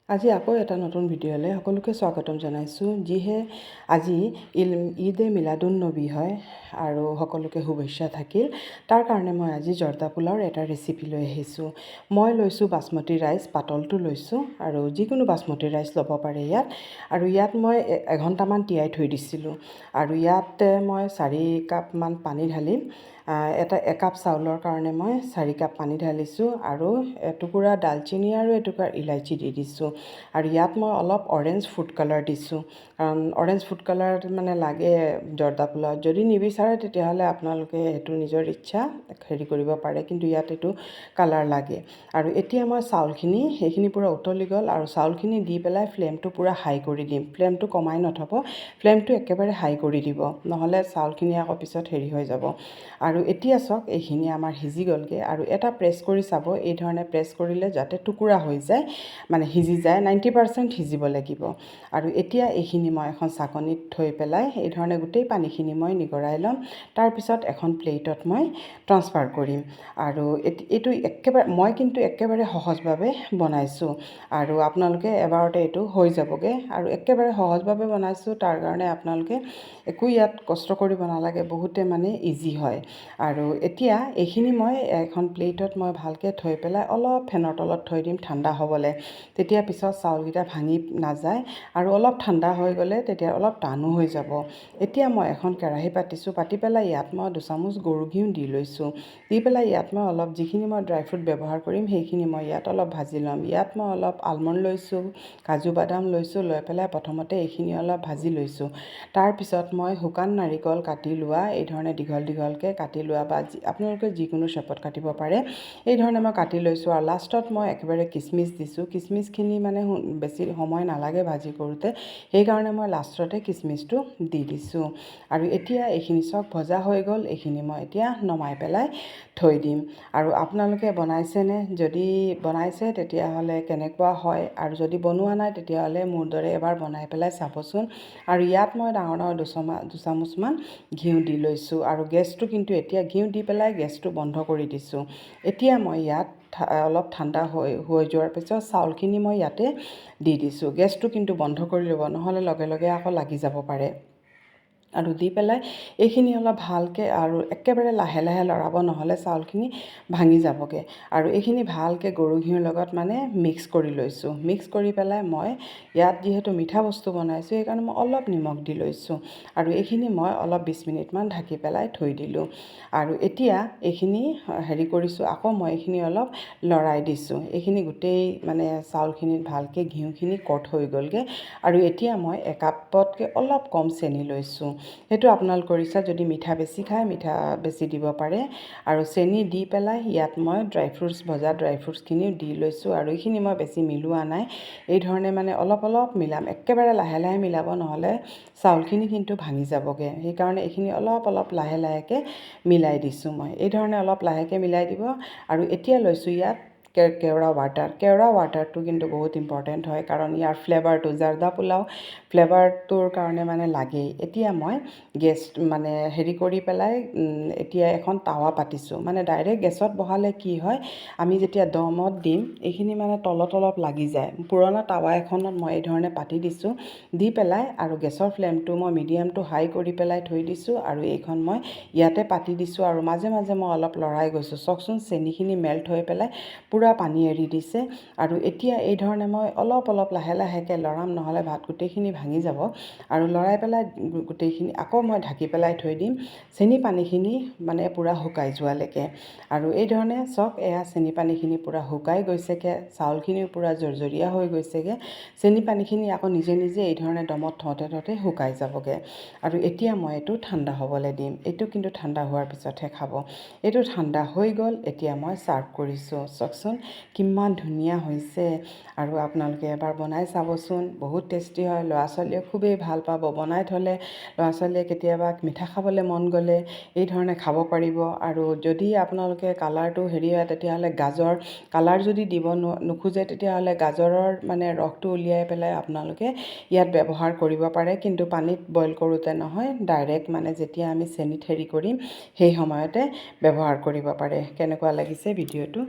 আজি আকৌ এটা নতুন ভিডিঅ'লৈ সকলোকে স্বাগতম জনাইছোঁ। যিহে আজি ঈদে মিলাদুন্নবী হয় আৰু সকলোকে শুভেচ্ছা থাকিল। তাৰ কাৰণে মই আজি জৰ্দা পোলাওৰ এটা ৰেচিপি লৈ আহিছোঁ। মই লৈছোঁ বাসমতী ৰাইচ, পাতলটো লৈছোঁ আৰু যিকোনো বাসমতী ৰাইচ ল'ব পাৰে ইয়াত। আৰু ইয়াত মই এঘণ্টামান তিয়াই থৈ দিছিলোঁ আৰু ইয়াত মই 4 কাপমান পানী ঢালিম। একাপ চাউলৰ কাৰণে মই 4 কাপ পানী ঢালিছোঁ আৰু এটুকুৰা ডালচেনি আৰু এটুকুৰা ইলাইচি দি দিছোঁ। আৰু ইয়াত মই অলপ অৰেঞ্জ ফুড কালাৰ দিছোঁ, কাৰণ অৰেঞ্জ ফুড কালাৰ মানে লাগে জৰ্দা পোলাওত। যদি নিবিচাৰে তেতিয়াহ'লে আপোনালোকে সেইটো নিজৰ ইচ্ছা কৰিব পাৰে, কিন্তু ইয়াত এইটো কালাৰ লাগে। আৰু এতিয়া মই চাউলখিনি সেইখিনি পূৰা উতলি গ'ল আৰু চাউলখিনি দি পেলাই ফ্লেমটো পূৰা হাই কৰি দিম। ফ্লেমটো কমাই নথব, ফ্লেমটো একেবাৰে হাই কৰি দিব, নহ'লে চাউলখিনি আকৌ পিছত হৈ যাব। আৰু এতিয়া চাওক এইখিনি আমাৰ সিজি গ'লগৈ। আৰু এটা প্ৰেছ কৰি চাব, এই ধৰণে প্ৰেছ কৰিলে যাতে টুকুৰা হৈ যায়, মানে সিজি যায়, 90% সিজিব লাগিব। আৰু এতিয়া এইখিনি মই এখন চাকনিত থৈ পেলাই এই ধৰণে গোটেই পানীখিনি মই নিগৰাই ল'ম। তাৰপিছত এখন প্লেটত মই ট্ৰান্সফাৰ কৰিম। আৰু এইটো মই কিন্তু একেবাৰে সহজভাৱে বনাইছোঁ আৰু আপোনালোকে এবাৰতে এইটো হৈ যাবগৈ। আৰু একেবাৰে সহজভাৱে বনাইছোঁ, তাৰ কাৰণে আপোনালোকে একো ইয়াত কষ্ট কৰিব নালাগে, বহুতে মানে ইজি হয়। আৰু এতিয়া এইখিনি মই এখন প্লেটত মই ভালকৈ থৈ পেলাই অলপ ফেনৰ তলত থৈ দিম ঠাণ্ডা হ'বলৈ। তেতিয়া পিছত চাউলকেইটা ভাঙি নাযায় আৰু অলপ ঠাণ্ডা হৈ গ'লে তেতিয়া অলপ টানো হৈ যাব। এতিয়া মই এখন কেৰাহী পাতিছোঁ, পাতি পেলাই ইয়াত মই 2 চামুচ গৰু ঘিউ দি লৈছোঁ। দি পেলাই ইয়াত মই অলপ যিখিনি মই ড্ৰাই ফ্ৰুট ব্যৱহাৰ কৰিম সেইখিনি মই ইয়াত অলপ ভাজি ল'ম। ইয়াত মই অলপ আলমণ্ড লৈছোঁ, কাজু বাদাম লৈছোঁ, লৈ পেলাই প্ৰথমতে এইখিনি অলপ ভাজি লৈছোঁ। তাৰপিছত মই শুকান নাৰিকল কাটি লোৱা, এই ধৰণে দীঘল দীঘলকৈ কাটি লোৱা, বা আপোনালোকে যিকোনো শ্বেপত কাটিব পাৰে, এই ধৰণে মই কাটি লৈছোঁ। আৰু লাষ্টত মই একেবাৰে কিচমিচ দিছোঁ। কিচমিচখিনি মানে বেছি সময় নালাগে ভাজি কৰোঁতে, সেইকাৰণে মই লাষ্টতে কিচমিচটো দি দিছোঁ। আৰু এতিয়া এইখিনি চব ভজা হৈ গ'ল, এইখিনি মই এতিয়া নমাই পেলাই থৈ দিম। আৰু আপোনালোকে বনাইছেনে? যদি বনাইছে তেতিয়াহ'লে কেনেকুৱা হয়, আৰু যদি বনোৱা নাই তেতিয়াহ'লে মোৰ দৰে এবাৰ বনাই পেলাই চাবচোন। আৰু ইয়াত মই ডাঙৰ ডাঙৰ 2 চামুচমান ঘিউ দি লৈছোঁ। আৰু গেছটো কিন্তু এতিয়া ঘিউ দি পেলাই গেছটো বন্ধ কৰি দিছোঁ। এতিয়া মই ইয়াত অলপ ঠাণ্ডা হৈ যোৱাৰ পিছত চাউলখিনি মই ইয়াতে দি দিছোঁ। গেছটো কিন্তু বন্ধ কৰি ল'ব, নহ'লে লগে লগে আকৌ লাগি যাব পাৰে। আৰু দি পেলাই এইখিনি অলপ ভালকৈ আৰু একেবাৰে লাহে লাহে লৰাব, নহ'লে চাউলখিনি ভাঙি যাবগৈ। আৰু এইখিনি ভালকৈ গৰু ঘিউৰ লগত মানে মিক্স কৰি লৈছোঁ। মিক্স কৰি পেলাই মই ইয়াত যিহেতু মিঠা বস্তু বনাইছোঁ সেইকাৰণে মই অলপ নিমখ দি লৈছোঁ। আৰু এইখিনি মই অলপ 20 মিনিটমান ঢাকি পেলাই থৈ দিলোঁ। আৰু এতিয়া এইখিনি কৰিছোঁ, আকৌ মই এইখিনি অলপ লৰাই দিছোঁ। এইখিনি গোটেই মানে চাউলখিনিত ভালকৈ ঘিউখিনি কট হৈ গ'লগৈ। আৰু এতিয়া মই একাপতকৈ অলপ কম চেনি লৈছোঁ। সেইটো আপোনালোকৰ ইচ্ছা, যদি মিঠা বেছি খায় মিঠা বেছি দিব পাৰে। আৰু চেনি দি পেলাই ইয়াত মই ভজা ড্ৰাই ফ্ৰুটছখিনিও দি লৈছোঁ। আৰু এইখিনি মই বেছি মিলোৱা নাই, এই ধৰণে মানে অলপ অলপ মিলাম, একেবাৰে লাহে লাহে মিলাব, নহ'লে চাউলখিনি কিন্তু ভাঙি যাবগৈ। সেইকাৰণে এইখিনি অলপ অলপ লাহে লাহেকৈ মিলাই দিছোঁ মই। এই ধৰণে অলপ লাহেকৈ মিলাই দিব। আৰু এতিয়া লৈছোঁ ইয়াত কেওৰা ৱাটাৰ। কেওৰা ৱাটাৰটো কিন্তু বহুত ইম্পৰ্টেণ্ট হয়, কাৰণ ইয়াৰ ফ্লেভাৰটো, জাৰ্দা পোলাও ফ্লেভাৰটোৰ কাৰণে মানে লাগেই। এতিয়া মই গেছ মানে কৰি পেলাই এতিয়া এখন টাৱা পাতিছোঁ। মানে ডাইৰেক্ট গেছত বহালে কি হয়, আমি যেতিয়া দমত দিম এইখিনি মানে তলত অলপ লাগি যায়। পুৰণা টাৱা এখনত মই এই ধৰণে পাতি দিছোঁ, দি পেলাই আৰু গেছৰ ফ্লেমটো মই মিডিয়াম টু হাই কৰি পেলাই থৈ দিছোঁ। আৰু এইখন মই ইয়াতে পাতি দিছোঁ আৰু মাজে মাজে মই অলপ লৰাই গৈছোঁ। চাওকচোন চেনিখিনি মেল্ট হৈ পেলাই পূৰা পানী এৰি দিছে। আৰু এতিয়া এই ধৰণে মই অলপ অলপ লাহে লাহেকৈ লৰাম, নহ'লে ভাত গোটেইখিনি ভাঙি যাব। আৰু লৰাই পেলাই গোটেইখিনি আকৌ মই ঢাকি পেলাই থৈ দিম, চেনি পানীখিনি মানে পূৰা শুকাই যোৱালৈকে। আৰু এই ধৰণে চাওক, এয়া চেনি পানীখিনি পূৰা শুকাই গৈছেগৈ, চাউলখিনিও পূৰা জৰজৰীয়া হৈ গৈছেগৈ। চেনি পানীখিনি আকৌ নিজে নিজে এই ধৰণে দমত থওঁতে থওঁতে শুকাই যাবগৈ। আৰু এতিয়া মই এইটো ঠাণ্ডা হ'বলৈ দিম। এইটো কিন্তু ঠাণ্ডা হোৱাৰ পিছতহে খাব। এইটো ঠাণ্ডা হৈ গ'ল, এতিয়া মই ছাৰ্ভ কৰিছোঁ। চাওকচোন কিমান ধুনীয়া হৈছে। আৰু আপোনালোকে এবাৰ বনাই চাবচোন, বহুত টেষ্টি হয়। ল'ৰা ছোৱালীয়ে খুবেই ভাল পাব। বনাই থ'লে ল'ৰা ছোৱালীয়ে কেতিয়াবা মিঠা খাবলৈ মন গ'লে এই ধৰণে খাব পাৰিব। আৰু যদি আপোনালোকে কালাৰটো হয় তেতিয়াহ'লে কালাৰ যদি দিব নোখোজে তেতিয়াহ'লে গাজৰৰ মানে ৰসটো উলিয়াই পেলাই আপোনালোকে ইয়াত ব্যৱহাৰ কৰিব পাৰে। কিন্তু পানীত বইল কৰোঁতে নহয়, ডাইৰেক্ট মানে যেতিয়া আমি চেনিত কৰিম সেই সময়তে ব্যৱহাৰ কৰিব পাৰে। কেনেকুৱা লাগিছে ভিডিঅ'টো?